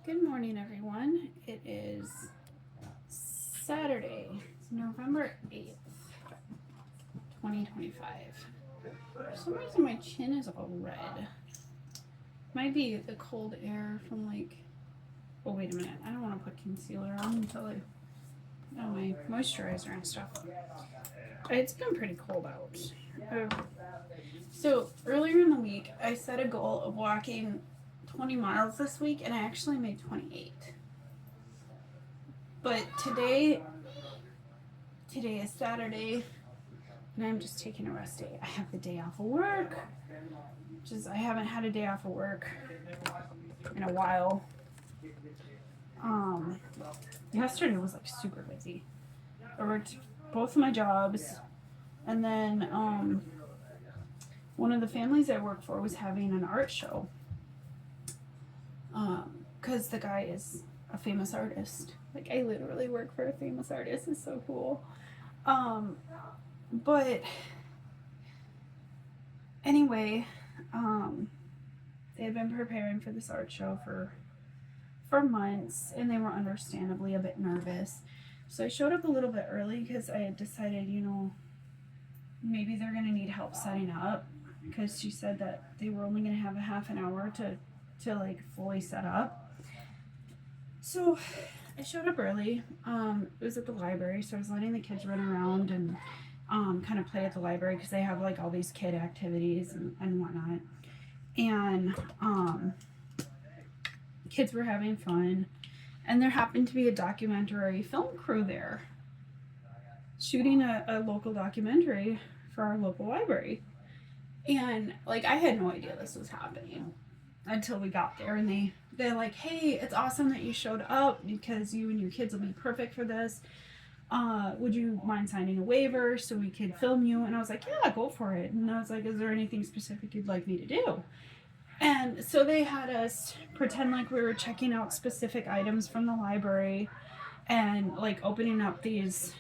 Good morning, everyone. It is Saturday, it's November 8th, 2025. For some reason, my chin is all red. Might be the cold air from oh, wait a minute. I don't want to put concealer on until I put on my moisturizer and stuff. It's been pretty cold out. So, earlier in the week, I set a goal of walking 20 miles this week, and I actually made 28. But today is Saturday, and I'm just taking a rest day. I have the day off of work, I haven't had a day off of work in a while. Yesterday was super busy. I worked both of my jobs, and then one of the families I work for was having an art show. Because the guy is a famous artist. I literally work for a famous artist. It's so cool. But anyway, they had been preparing for this art show for months, and they were understandably a bit nervous. So I showed up a little bit early because I had decided, maybe they're going to need help setting up, because she said that they were only going to have a half an hour to fully set up. So I showed up early. It was at the library, so I was letting the kids run around and kind of play at the library, because they have all these kid activities and whatnot. And kids were having fun, and there happened to be a documentary film crew there shooting a local documentary for our local library. And I had no idea this was happening until we got there, and they're like, hey, it's awesome that you showed up, because you and your kids will be perfect for this. Would you mind signing a waiver so we could film you? And I was like, yeah, go for it. And I was like, is there anything specific you'd like me to do? And so they had us pretend like we were checking out specific items from the library, and opening up these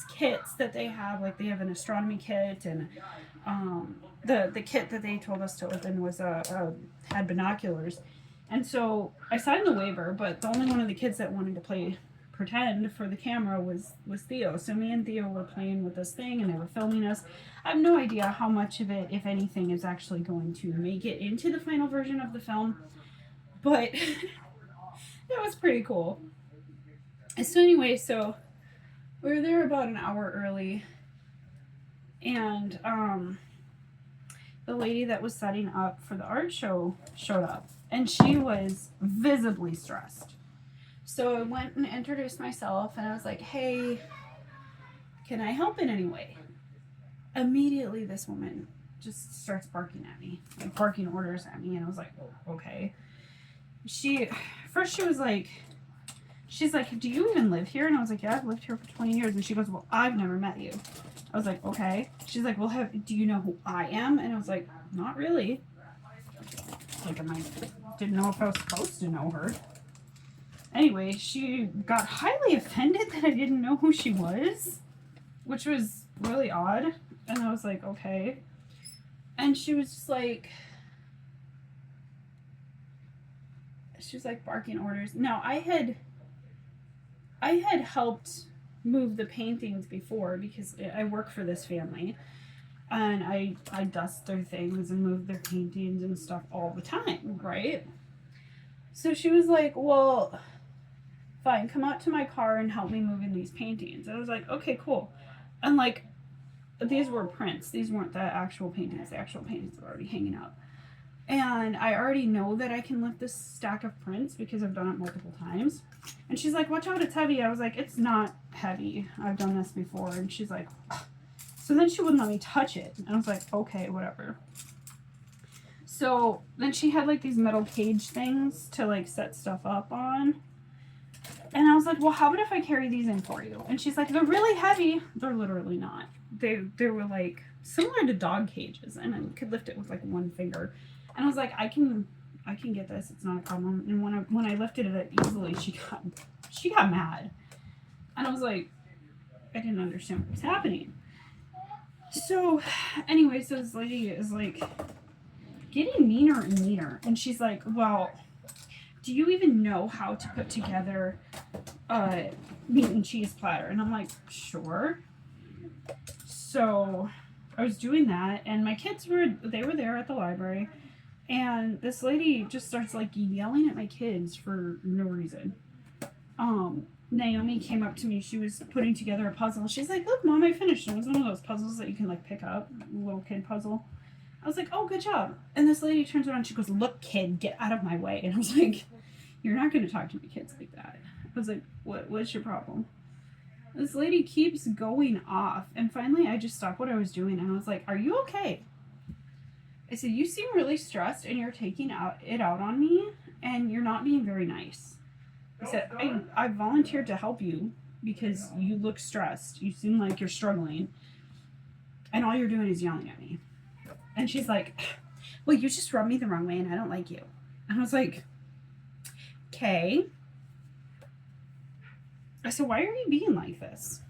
kits that they have. They have an astronomy kit, and the kit that they told us to open was had binoculars. And so I signed the waiver, but the only one of the kids that wanted to pretend for the camera was Theo. So me and Theo were playing with this thing, and they were filming us. I have no idea how much of it, if anything, is actually going to make it into the final version of the film, but that was pretty cool. So anyway, so we were there about an hour early, and the lady that was setting up for the art show showed up, and she was visibly stressed. So I went and introduced myself, and I was like, hey, can I help in any way? Immediately, this woman just starts barking at me, barking orders at me, and I was like, oh, okay. First she was like, she's like, do you even live here? And I was like, yeah, I've lived here for 20 years. And she goes, well, I've never met you. I was like, okay. She's like, well, do you know who I am? And I was like, not really. I didn't know if I was supposed to know her. Anyway, she got highly offended that I didn't know who she was, which was really odd. And I was like, okay. And she was just she was barking orders. Now, I had helped move the paintings before, because I work for this family, and I dust their things and move their paintings and stuff all the time, right? So she was like, well, fine, come out to my car and help me move in these paintings. And I was like, okay, cool. And these were prints. These weren't the actual paintings. The actual paintings were already hanging up. And I already know that I can lift this stack of prints because I've done it multiple times. And she's like, watch out, it's heavy. I was like, it's not heavy. I've done this before. And she's like, ugh. So then she wouldn't let me touch it. And I was like, okay, whatever. So then she had these metal cage things to set stuff up on. And I was like, well, how about if I carry these in for you? And she's like, they're really heavy. They're literally not. They were similar to dog cages, and I could lift it with one finger. And I was like, I can get this. It's not a problem. And when I lifted it easily, she got mad. And I was like, I didn't understand what was happening. So anyway, so this lady is getting meaner and meaner. And she's like, well, do you even know how to put together a meat and cheese platter? And I'm like, sure. So I was doing that, and my kids were there at the library, and this lady just starts like yelling at my kids for no reason. Naomi came up to me. She was putting together a puzzle. She's like, "Look, Mom, I finished." It was one of those puzzles that you can like pick up, a little kid puzzle. I was like, "Oh, good job." And this lady turns around. She goes, "Look, kid, get out of my way." And I was like, "You're not going to talk to my kids like that." I was like, "What's your problem?" This lady keeps going off, and finally, I just stopped what I was doing, and I was like, "Are you okay?" I said, "You seem really stressed, and you're taking it out on me, and you're not being very nice." I said, I volunteered to help you because you look stressed. You seem like you're struggling, and all you're doing is yelling at me." And she's like, "Well, you just rubbed me the wrong way, and I don't like you." And I was like, "Okay." I said, "Why are you being like this?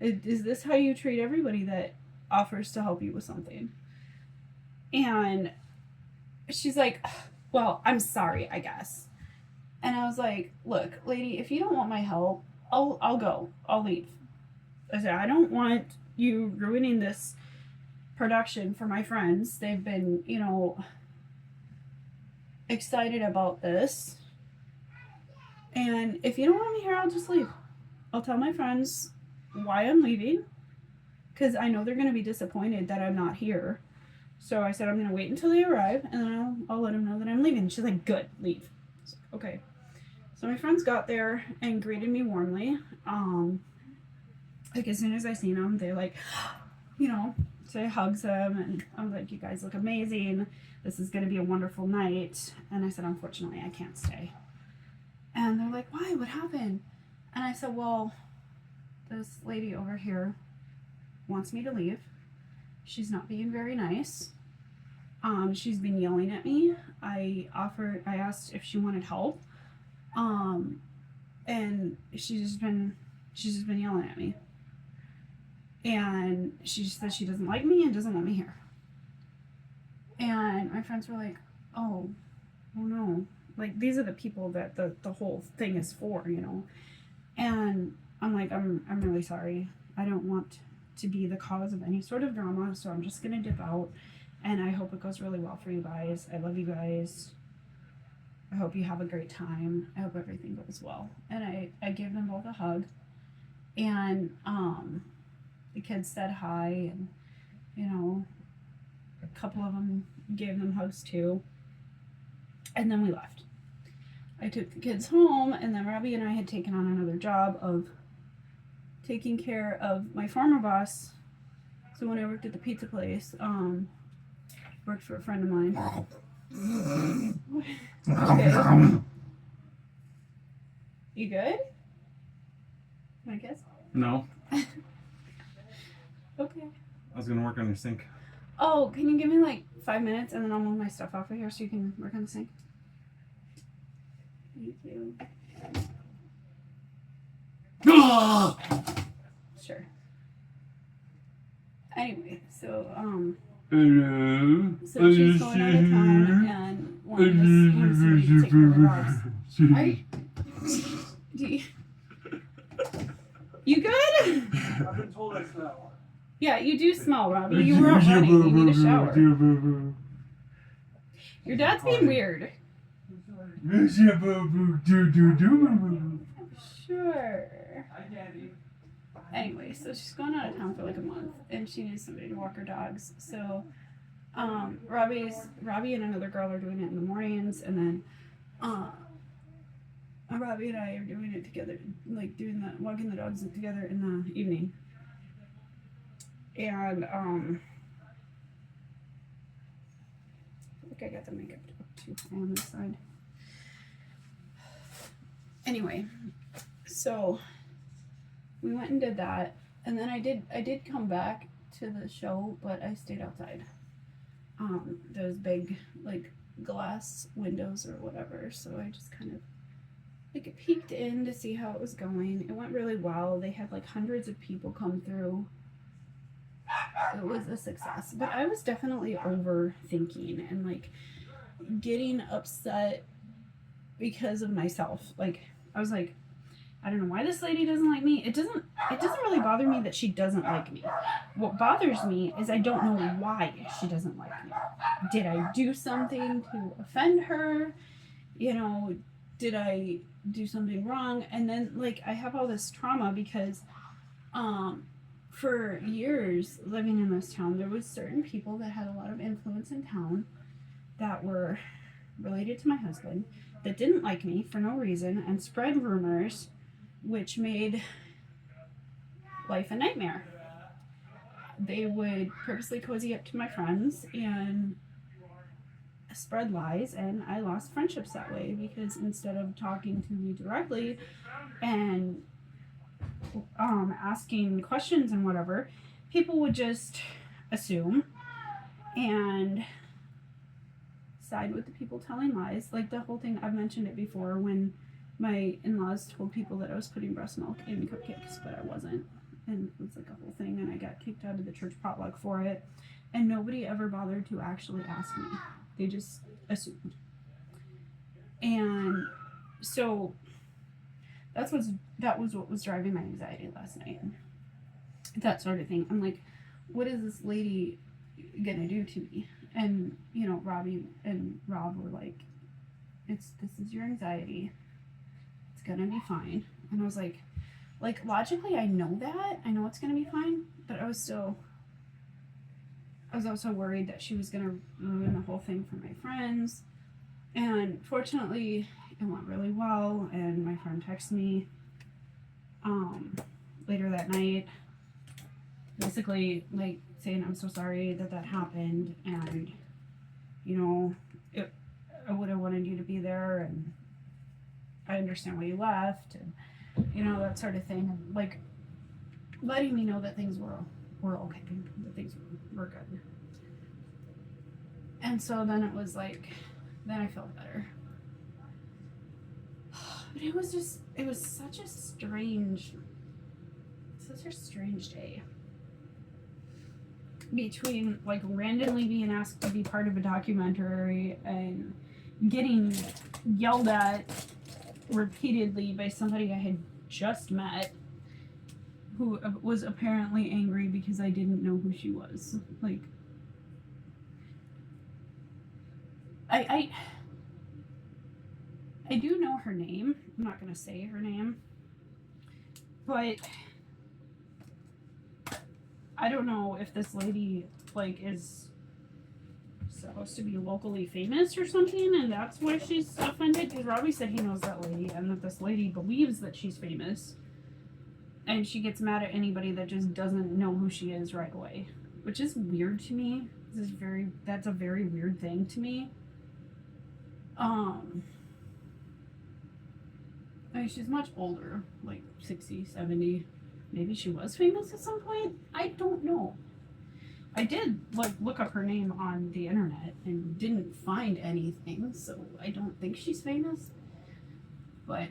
Is this how you treat everybody that offers to help you with something?" And she's like, "Well, I'm sorry, I guess." And I was like, "Look, lady, if you don't want my help, I'll go. I'll leave." I said, "I don't want you ruining this production for my friends. They've been, excited about this. And if you don't want me here, I'll just leave. I'll tell my friends why I'm leaving, because I know they're going to be disappointed that I'm not here." So I said, "I'm going to wait until they arrive, and then I'll let them know that I'm leaving." She's like, "Good, leave." So, okay. So my friends got there and greeted me warmly. Like as soon as I seen them, they like, so I hugs them, and I'm like, "You guys look amazing. This is going to be a wonderful night." And I said, "Unfortunately, I can't stay." And they're like, "Why? What happened?" And I said, "Well, this lady over here wants me to leave. She's not being very nice. She's been yelling at me. I asked if she wanted help. And she's just been yelling at me. And she says she doesn't like me and doesn't want me here." And my friends were like, oh no. Like, these are the people that the whole thing is for, And I'm like, I'm really sorry. I don't want to be the cause of any sort of drama, so I'm just gonna dip out. And I hope it goes really well for you guys. I love you guys. I hope you have a great time. I hope everything goes well. And I gave them both a hug. And the kids said hi, and a couple of them gave them hugs too. And then we left. I took the kids home, and then Robbie and I had taken on another job of taking care of my former boss. So when I worked at the pizza place, worked for a friend of mine. Okay. You good? Want to kiss? No. Okay. I was gonna work on your sink. Oh, can you give me like 5 minutes, and then I'll move my stuff off of here so you can work on the sink? Thank you. Sure. Anyway, so so she's going out of town, and wanted somebody to take care of the dogs. You good? I've been told I smell. Yeah, you do smell, Robbie. You were out running. You need a shower. Your dad's being weird. Sure. Anyway, so she's going out of town for like a month, and she needs somebody to walk her dogs. So, Robbie and another girl are doing it in the mornings, and then, Robbie and I are doing it together, like walking the dogs together in the evening. And, I think I got the makeup up too high on this side. Anyway, so we went and did that, and then I did come back to the show, but I stayed outside. Those big like glass windows or whatever, so I just kind of like peeked in to see how it was going. It went really well. They had like hundreds of people come through. It was a success, but I was definitely overthinking and like getting upset because of myself. Like, I was like, I don't know why this lady doesn't like me. It doesn't really bother me that she doesn't like me. What bothers me is I don't know why she doesn't like me. Did I do something to offend her? You know, did I do something wrong? And then like I have all this trauma because for years living in this town, there was certain people that had a lot of influence in town that were related to my husband that didn't like me for no reason and spread rumors which made life a nightmare. They would purposely cozy up to my friends and spread lies, and I lost friendships that way because instead of talking to me directly and asking questions and whatever, people would just assume and side with the people telling lies. Like the whole thing, I've mentioned it before, when my in-laws told people that I was putting breast milk in cupcakes, but I wasn't. And it was like a whole thing, and I got kicked out of the church potluck for it. And nobody ever bothered to actually ask me. They just assumed. And so that was what was driving my anxiety last night. That sort of thing. I'm like, what is this lady gonna do to me? And you know, Robbie and Rob were like, this is your anxiety. It's gonna be fine. And I was like logically I know that. I know it's gonna be fine, but I was also worried that she was gonna ruin the whole thing for my friends. And fortunately it went really well, and my friend texted me later that night basically like saying I'm so sorry that happened, and you know, I would have wanted you to be there, and I understand why you left, and you know, that sort of thing, and like letting me know that things were okay, that things were good. And so then it was like, then I felt better. But it was such a strange day. Between like randomly being asked to be part of a documentary and getting yelled at repeatedly by somebody I had just met, who was apparently angry because I didn't know who she was. Like, I do know her name. I'm not gonna say her name, but I don't know if this lady like is supposed to be locally famous or something, and that's why she's offended. Because Robbie said he knows that lady, and that this lady believes that she's famous, and she gets mad at anybody that just doesn't know who she is right away, which is weird to me. That's a very weird thing to me. I mean, she's much older, like 60, 70. Maybe she was famous at some point. I don't know. I did like look up her name on the internet and didn't find anything, so I don't think she's famous. But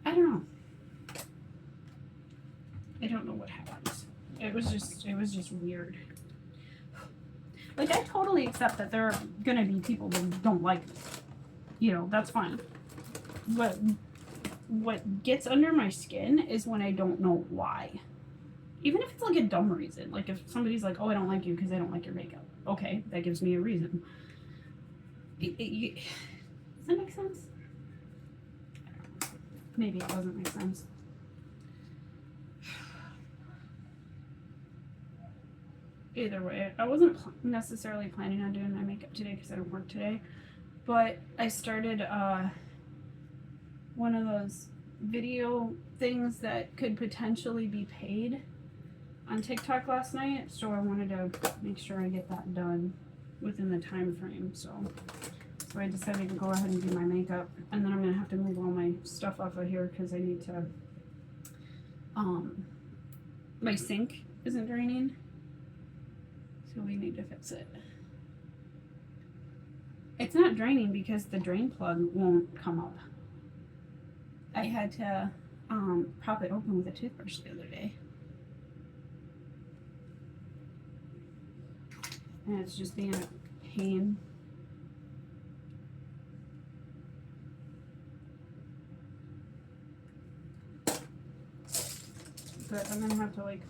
I don't know. I don't know what happened. It was just weird. Like, I totally accept that there are gonna be people that don't like me. You know, that's fine. But what gets under my skin is when I don't know why. Even if it's like a dumb reason. Like if somebody's like, oh, I don't like you because I don't like your makeup. Okay, that gives me a reason. Does that make sense? Maybe it doesn't make sense. Either way, I wasn't necessarily planning on doing my makeup today because I don't work today. But I started one of those video things that could potentially be paid on TikTok last night, so I wanted to make sure I get that done within the time frame. So I decided to go ahead and do my makeup, and then I'm gonna have to move all my stuff off of here because I need to. My sink isn't draining, so we need to fix it. It's not draining because the drain plug won't come up. I had to pop it open with a toothbrush the other day. And it's just being a pain. But I'm gonna have to like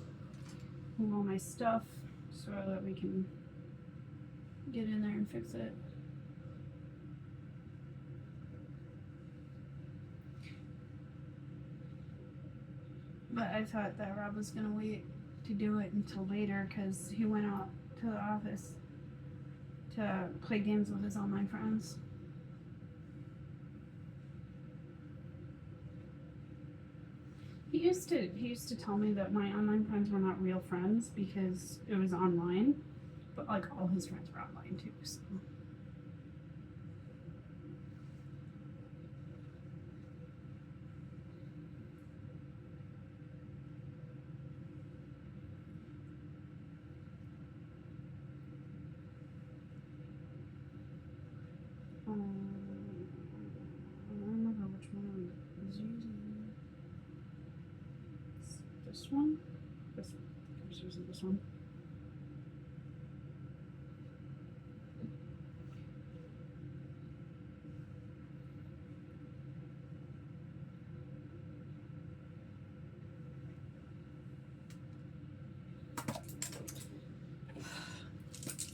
move all my stuff so that we can get in there and fix it. But I thought that Rob was gonna wait to do it until later because he went out to the office to play games with his online friends. He used to tell me that my online friends were not real friends because it was online, but like all his friends were online too. So. I don't remember which one I was using. This one? This one. I was using this one.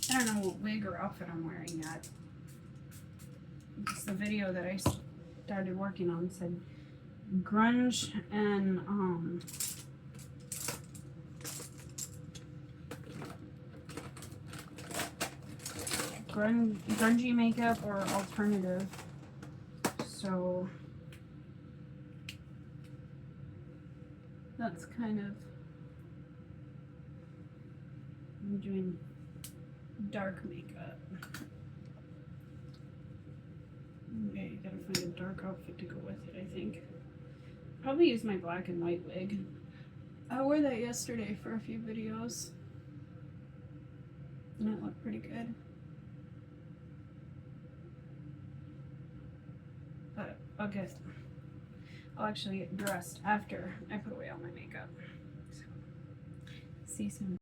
I don't know what wig or outfit I'm wearing yet. Just the video that I started working on said grunge and grungy makeup or alternative. So that's kind of, I'm doing dark makeup. Okay, you gotta find a dark outfit to go with it, I think. Probably use my black and white wig. I wore that yesterday for a few videos. And it looked pretty good. But I'll actually get dressed after I put away all my makeup. So, see you soon.